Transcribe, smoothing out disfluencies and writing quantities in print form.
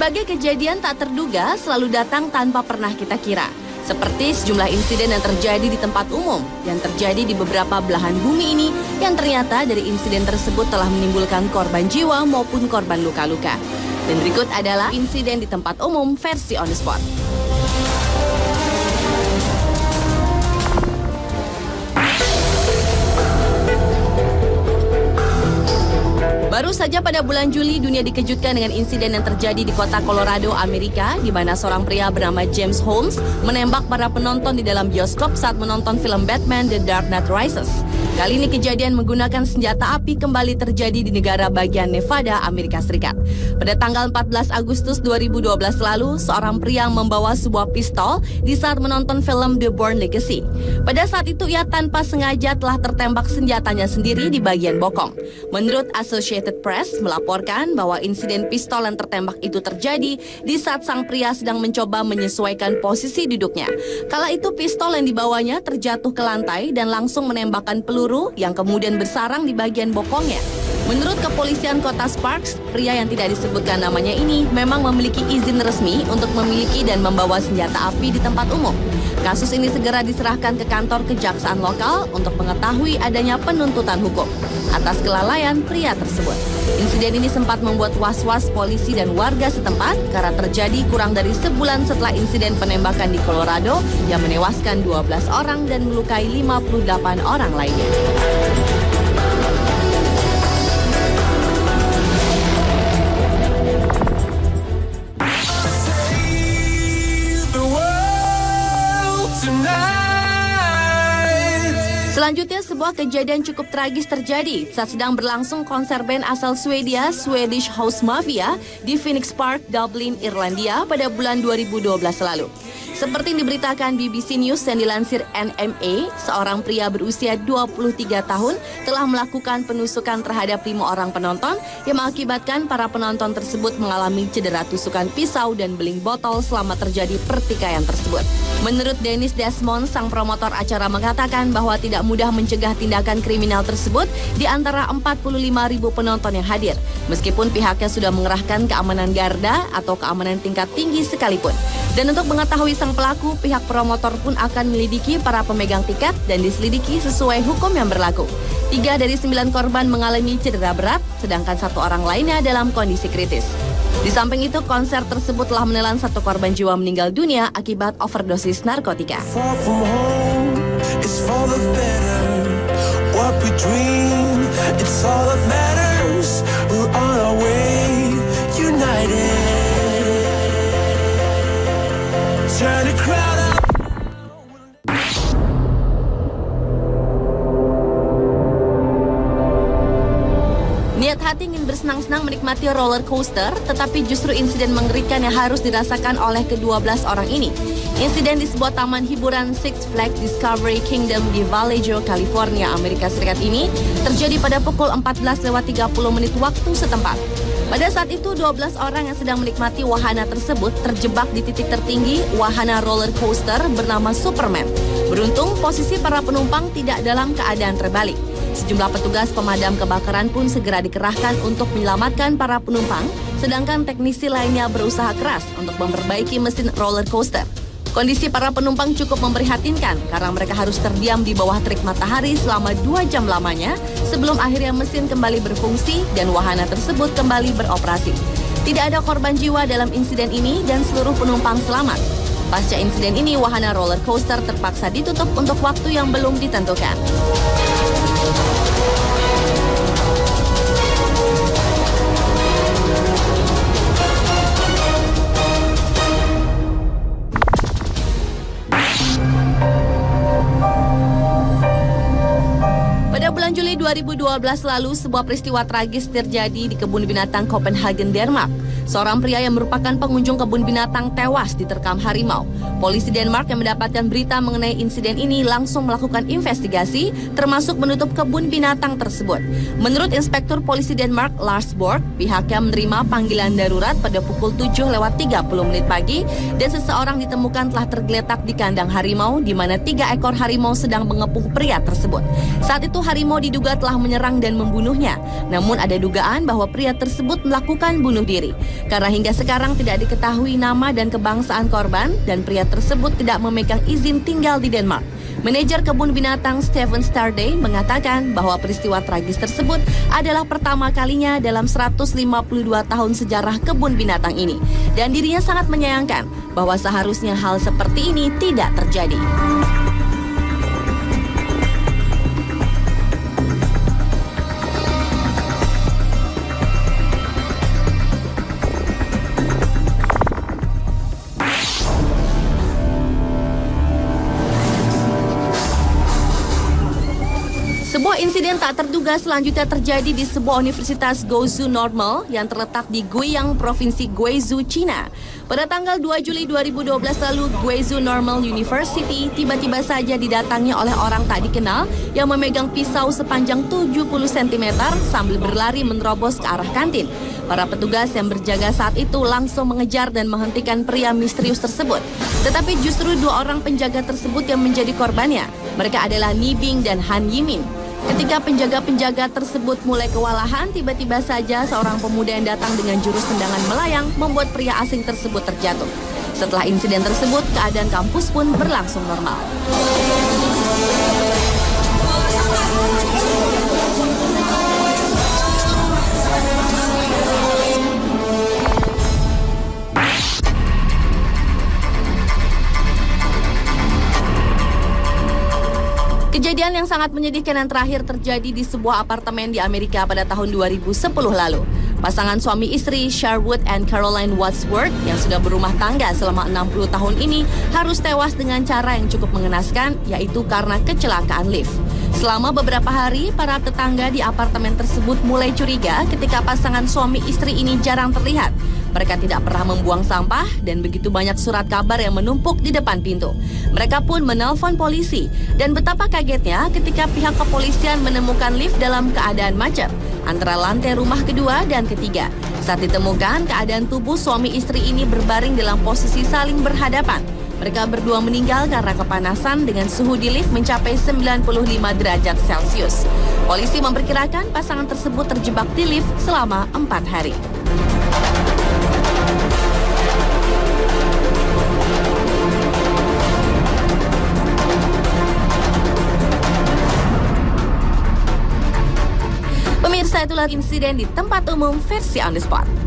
Berbagai kejadian tak terduga selalu datang tanpa pernah kita kira. Seperti sejumlah insiden yang terjadi di tempat umum, yang terjadi di beberapa belahan bumi ini, yang ternyata dari insiden tersebut telah menimbulkan korban jiwa maupun korban luka-luka. Dan berikut adalah insiden di tempat umum versi On The Spot. Baru saja pada bulan Juli, dunia dikejutkan dengan insiden yang terjadi di kota Colorado, Amerika, di mana seorang pria bernama James Holmes menembak para penonton di dalam bioskop saat menonton film Batman The Dark Knight Rises. Kali ini kejadian menggunakan senjata api kembali terjadi di negara bagian Nevada, Amerika Serikat. Pada tanggal 14 Agustus 2012 lalu, seorang pria membawa sebuah pistol di saat menonton film The Bourne Legacy. Pada saat itu ia tanpa sengaja telah tertembak senjatanya sendiri di bagian bokong. Menurut Associated Press melaporkan bahwa insiden pistol yang tertembak itu terjadi di saat sang pria sedang mencoba menyesuaikan posisi duduknya. Kala itu pistol yang dibawanya terjatuh ke lantai dan langsung menembakkan peluru yang kemudian bersarang di bagian bokongnya. Menurut kepolisian kota Sparks, pria yang tidak disebutkan namanya ini memang memiliki izin resmi untuk memiliki dan membawa senjata api di tempat umum. Kasus ini segera diserahkan ke kantor kejaksaan lokal untuk mengetahui adanya penuntutan hukum atas kelalaian pria tersebut. Insiden ini sempat membuat was-was polisi dan warga setempat karena terjadi kurang dari sebulan setelah insiden penembakan di Colorado yang menewaskan 12 orang dan melukai 58 orang lainnya. Selanjutnya, sebuah kejadian cukup tragis terjadi saat sedang berlangsung konser band asal Swedia, Swedish House Mafia, di Phoenix Park, Dublin, Irlandia pada bulan 2012 lalu. Seperti yang diberitakan BBC News yang dilansir NMA, seorang pria berusia 23 tahun telah melakukan penusukan terhadap 5 orang penonton yang mengakibatkan para penonton tersebut mengalami cedera tusukan pisau dan beling botol selama terjadi pertikaian tersebut. Menurut Dennis Desmond, sang promotor acara mengatakan bahwa tidak mudah mencegah tindakan kriminal tersebut di antara 45.000 penonton yang hadir, meskipun pihaknya sudah mengerahkan keamanan garda atau keamanan tingkat tinggi sekalipun. Dan untuk mengetahui sang pelaku, pihak promotor pun akan menyelidiki para pemegang tiket dan diselidiki sesuai hukum yang berlaku. 3 dari 9 korban mengalami cedera berat, sedangkan 1 orang lainnya dalam kondisi kritis. Di samping itu, konser tersebut telah menelan 1 korban jiwa meninggal dunia akibat overdosis narkotika. Niat hati ingin bersenang-senang menikmati roller coaster, tetapi justru insiden mengerikan yang harus dirasakan oleh ke-12 orang ini. Insiden di sebuah taman hiburan Six Flags Discovery Kingdom di Vallejo, California, Amerika Serikat ini terjadi pada pukul 14:30 waktu setempat. Pada saat itu, 12 orang yang sedang menikmati wahana tersebut terjebak di titik tertinggi wahana roller coaster bernama Superman. Beruntung, posisi para penumpang tidak dalam keadaan terbalik. Sejumlah petugas pemadam kebakaran pun segera dikerahkan untuk menyelamatkan para penumpang, sedangkan teknisi lainnya berusaha keras untuk memperbaiki mesin roller coaster. Kondisi para penumpang cukup memprihatinkan karena mereka harus terdiam di bawah terik matahari selama 2 jam lamanya sebelum akhirnya mesin kembali berfungsi dan wahana tersebut kembali beroperasi. Tidak ada korban jiwa dalam insiden ini dan seluruh penumpang selamat. Pasca insiden ini, wahana roller coaster terpaksa ditutup untuk waktu yang belum ditentukan. Pada bulan Juli 2012 lalu, sebuah peristiwa tragis terjadi di kebun binatang Copenhagen, Denmark. Seorang pria yang merupakan pengunjung kebun binatang tewas diterkam harimau. Polisi Denmark yang mendapatkan berita mengenai insiden ini langsung melakukan investigasi, termasuk menutup kebun binatang tersebut. Menurut Inspektur Polisi Denmark, Lars Borg, pihaknya menerima panggilan darurat pada pukul 7:30 pagi dan seseorang ditemukan telah tergeletak di kandang harimau di mana 3 ekor harimau sedang mengepung pria tersebut. Saat itu harimau diduga telah menyerang dan membunuhnya. Namun ada dugaan bahwa pria tersebut melakukan bunuh diri. Karena hingga sekarang tidak diketahui nama dan kebangsaan korban dan pria tersebut tidak memegang izin tinggal di Denmark. Manajer kebun binatang Stephen Starday mengatakan bahwa peristiwa tragis tersebut adalah pertama kalinya dalam 152 tahun sejarah kebun binatang ini. Dan dirinya sangat menyayangkan bahwa seharusnya hal seperti ini tidak terjadi. Sebuah insiden tak terduga selanjutnya terjadi di sebuah universitas Guizhou Normal yang terletak di Guiyang, Provinsi Guizhou, China. Pada tanggal 2 Juli 2012 lalu, Guizhou Normal University tiba-tiba saja didatangi oleh orang tak dikenal yang memegang pisau sepanjang 70 cm sambil berlari menerobos ke arah kantin. Para petugas yang berjaga saat itu langsung mengejar dan menghentikan pria misterius tersebut. Tetapi justru dua orang penjaga tersebut yang menjadi korbannya. Mereka adalah Ni Bing dan Han Yimin. Ketika penjaga-penjaga tersebut mulai kewalahan, tiba-tiba saja seorang pemuda yang datang dengan jurus tendangan melayang membuat pria asing tersebut terjatuh. Setelah insiden tersebut, keadaan kampus pun berlangsung normal. Kejadian yang sangat menyedihkan yang terakhir terjadi di sebuah apartemen di Amerika pada tahun 2010 lalu. Pasangan suami istri Sherwood and Caroline Wadsworth yang sudah berumah tangga selama 60 tahun ini harus tewas dengan cara yang cukup mengenaskan, yaitu karena kecelakaan lift. Selama beberapa hari, para tetangga di apartemen tersebut mulai curiga ketika pasangan suami istri ini jarang terlihat. Mereka tidak pernah membuang sampah dan begitu banyak surat kabar yang menumpuk di depan pintu. Mereka pun menelpon polisi dan betapa kagetnya ketika pihak kepolisian menemukan lift dalam keadaan macet antara lantai rumah kedua dan ketiga. Saat ditemukan, keadaan tubuh suami istri ini berbaring dalam posisi saling berhadapan. Mereka berdua meninggal karena kepanasan dengan suhu di lift mencapai 95 derajat Celcius. Polisi memperkirakan pasangan tersebut terjebak di lift selama 4 hari. Pemirsa, itulah insiden di tempat umum versi On The Spot.